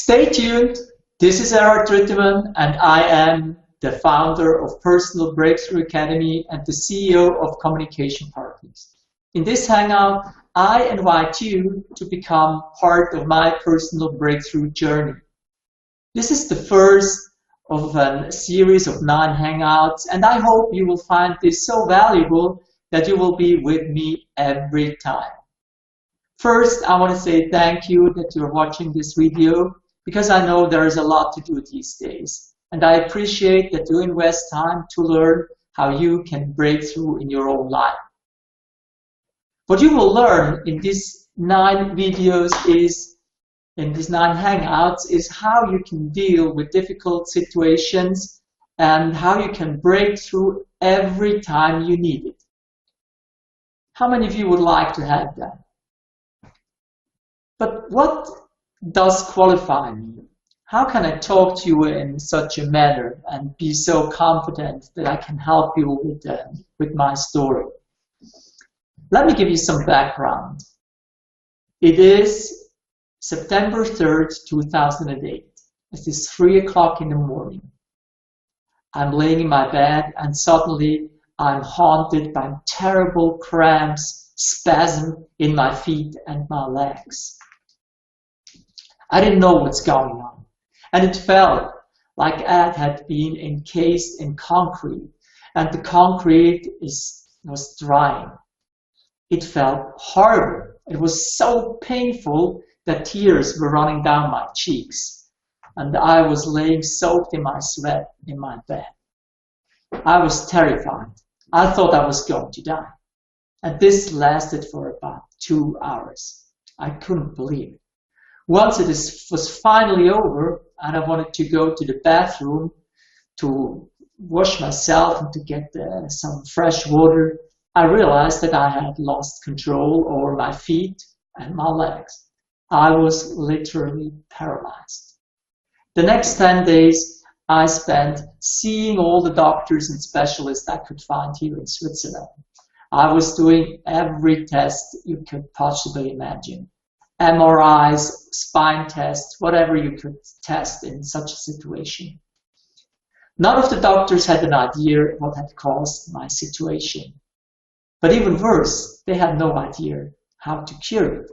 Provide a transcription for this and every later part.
Stay tuned. This is Erhard Ruettiman, and I am the founder of Personal Breakthrough Academy and the CEO of Communication Partners. In this hangout, I invite you to become part of my personal breakthrough journey. This is the first of a series of 9 hangouts, and I hope you will find this so valuable that you will be with me every time. First, I want to say thank you that you're watching this video, because I know there is a lot to do these days. And I appreciate that you invest time to learn how you can break through in your own life. What you will learn in these 9 videos in these 9 hangouts is how you can deal with difficult situations and how you can break through every time you need it. How many of you would like to have that? But what does qualify me? How can I talk to you in such a manner and be so confident that I can help you with my story? Let me give you some background. It is September 3rd, 2008. It is 3 o'clock in the morning. I'm laying in my bed and suddenly I'm haunted by terrible cramps, spasm in my feet and my legs. I didn't know what's going on, and it felt like I had been encased in concrete, and the concrete was drying. It felt horrible. It was so painful that tears were running down my cheeks, and I was laying soaked in my sweat in my bed. I was terrified. I thought I was going to die, and this lasted for about 2 hours. I couldn't believe it. Once it was finally over and I wanted to go to the bathroom to wash myself and to get some fresh water, I realized that I had lost control over my feet and my legs. I was literally paralyzed. The next 10 days I spent seeing all the doctors and specialists I could find here in Switzerland. I was doing every test you could possibly imagine. MRIs, spine tests, whatever you could test in such a situation. None of the doctors had an idea what had caused my situation. But even worse, they had no idea how to cure it.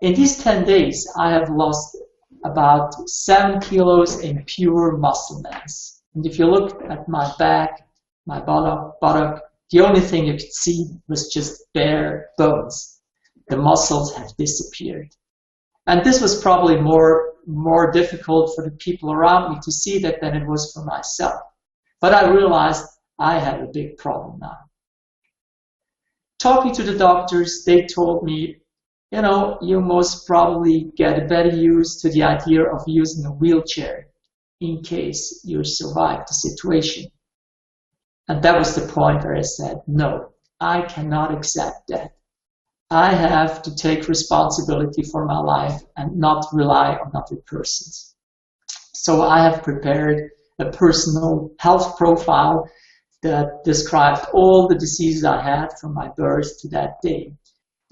In these 10 days, I have lost about 7 kilos in pure muscle mass. And if you look at my back, my buttock, the only thing you could see was just bare bones. The muscles have disappeared. And this was probably more difficult for the people around me to see that than it was for myself. But I realized I had a big problem now. Talking to the doctors, they told me, you know, you most probably get better used to the idea of using a wheelchair in case you survive the situation. And that was the point where I said, no, I cannot accept that. I have to take responsibility for my life and not rely on other persons. So I have prepared a personal health profile that described all the diseases I had from my birth to that day.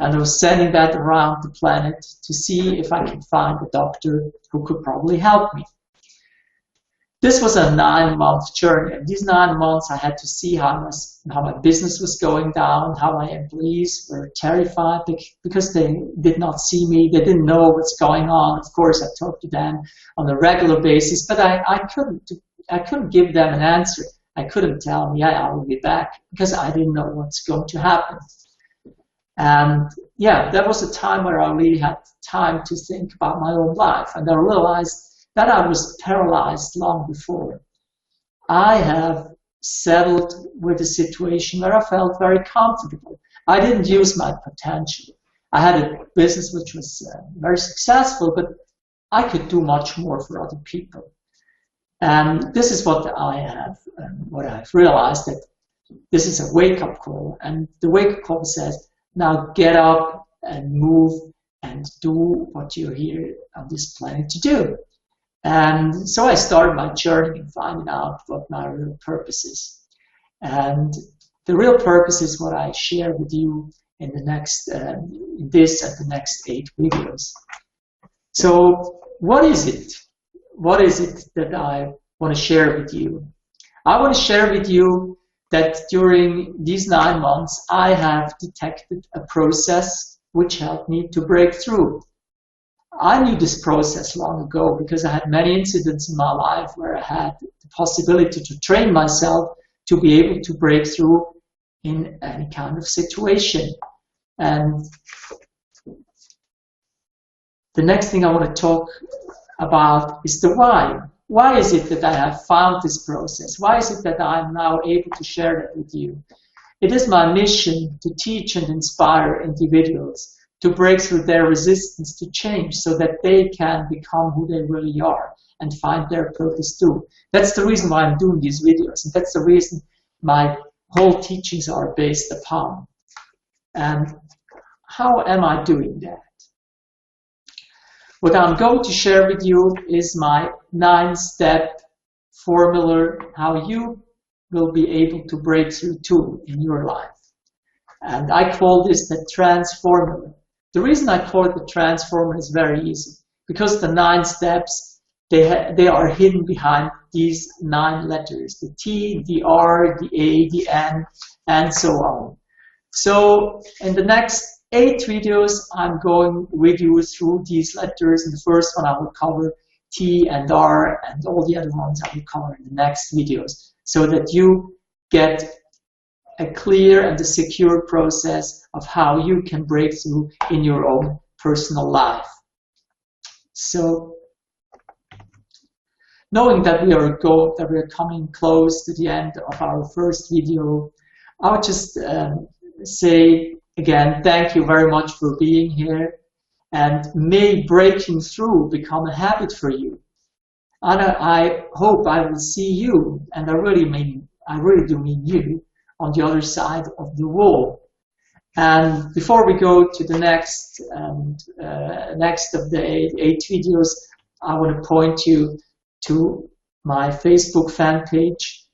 And I was sending that around the planet to see if I could find a doctor who could probably help me. This was a 9-month journey. And these 9 months I had to see how my business was going down, how my employees were terrified because they did not see me. They didn't know what's going on. Of course, I talked to them on a regular basis, but I couldn't give them an answer. I couldn't tell them, yeah, I will be back, because I didn't know what's going to happen. And yeah, that was a time where I really had time to think about my own life. And I realized that I was paralyzed long before. I have settled with a situation where I felt very comfortable. I didn't use my potential. I had a business which was very successful, but I could do much more for other people. And this is what I've realized, that this is a wake-up call. And the wake-up call says, now get up and move and do what you're here on this planet to do. And so I started my journey in finding out what my real purpose is. And the real purpose is what I share with you in the next, in this and the next 8 videos. So what is it? What is it that I want to share with you? I want to share with you that during these 9 months, I have detected a process which helped me to break through. I knew this process long ago because I had many incidents in my life where I had the possibility to train myself to be able to break through in any kind of situation. And the next thing I want to talk about is the why. Why is it that I have found this process? Why is it that I'm now able to share that with you? It is my mission to teach and inspire individuals to break through their resistance to change so that they can become who they really are and find their purpose too. That's the reason why I'm doing these videos, and that's the reason my whole teachings are based upon. And how am I doing that? What I'm going to share with you is my 9-step formula, how you will be able to break through too in your life. And I call this the trans formula. The reason I call it the trans formula is very easy, because the 9 steps, they are hidden behind these 9 letters, the T, the R, the A, the N, and so on. So in the next 8 videos, I'm going with you through these letters. In the first one, I will cover T and R, and all the other ones I will cover in the next videos, so that you get a clear and a secure process of how you can break through in your own personal life. So, knowing that we are coming close to the end of our first video, I would just say again, thank you very much for being here, and may breaking through become a habit for you. And I hope I will see you, and I really do mean you, on the other side of the wall. And before we go to the next of the 8 videos, I want to point you to my Facebook fan page.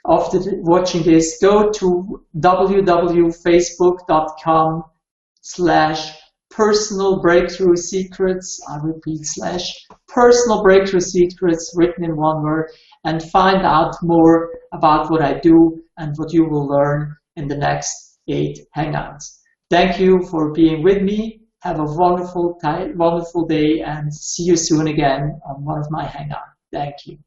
After watching this, go to www.facebook.com/personal breakthrough secrets. I repeat, /personal breakthrough secrets, written in one word, and find out more about what I do and what you will learn in the next 8 hangouts. Thank you for being with me. Have a wonderful day, and see you soon again on one of my hangouts. Thank you.